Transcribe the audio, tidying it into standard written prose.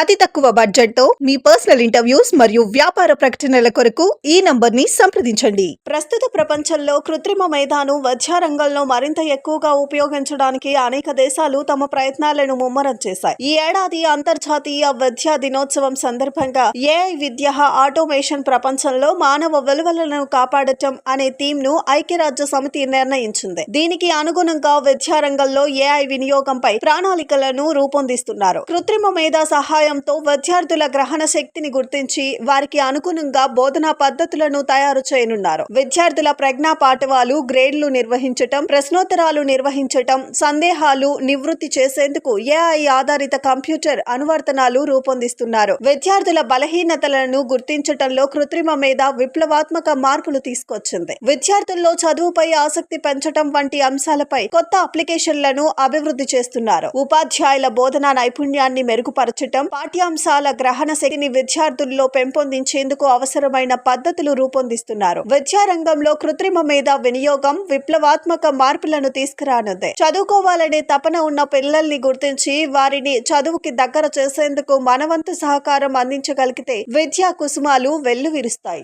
అతి తక్కువ బడ్జెట్ తో మీ పర్సనల్ ఇంటర్వ్యూస్ మరియు వ్యాపార ప్రకటనల కొరకు ఈ నంబర్ ని సంప్రదించండి. ప్రస్తుత ప్రపంచంలో కృత్రిమ మేధను విద్యా రంగంలో మరింత ఎక్కువగా ఉపయోగించడానికి అనేక దేశాలు తమ ప్రయత్నాలను ముమ్మరం చేశాయి. ఈ ఏడాది అంతర్జాతీయ విద్యా దినోత్సవం సందర్భంగా ఏఐ విద్య ఆటోమేషన్ ప్రపంచంలో మానవ విలువలను కాపాడటం అనే థీమ్ ను ఐక్యరాజ్య సమితి నిర్ణయించింది. దీనికి అనుగుణంగా విద్యా రంగంలో ఏఐ వినియోగంపై ప్రణాళికలను రూపొందిస్తున్నారు. కృత్రిమ మేధ సహాయంతో విద్యార్థుల గ్రహణ శక్తిని గుర్తించి వారికి అనుగుణంగా బోధనా పద్ధతులను తయారు చేయనున్నారు. విద్యార్థుల ప్రజ్ఞా పాఠవాలు, గ్రేడ్లు నిర్వహించటం, ప్రశ్నోత్తరాలు నిర్వహించటం, సందేహాలు నివృత్తి చేసేందుకు ఏఐ ఆధారిత కంప్యూటర్ అనువర్తనాలు రూపొందిస్తున్నారు. విద్యార్థుల బలహీనతలను గుర్తించటంలో కృత్రిమ మేధ విప్లవాత్మక మార్పులు తీసుకొచ్చింది. విద్యార్థుల్లో చదువుపై ఆసక్తి పెంచటం వంటి అంశాలపై కొత్త అప్లికేషన్లను అభివృద్ధి చేస్తున్నారు. ఉపాధ్యాయుల బోధనా నైపుణ్యాన్ని మెరుగుపరచటం, పాఠ్యాంశాల గ్రహణ శక్తిని విద్యార్థుల్లో పెంపొందించేందుకు అవసరమైన పద్ధతులు రూపొందిస్తున్నారు. విద్యా రంగంలో కృత్రిమ మేధ వినియోగం విప్లవాత్మక మార్పులను తీసుకురానుంది. చదువుకోవాలనే తపన ఉన్న పిల్లల్ని గుర్తించి వారిని చదువుకి దగ్గర చేసేందుకు మనవంతు సహకారం అందించగలిగితే విద్యా కుసుమాలు వెల్లువిరుస్తాయి.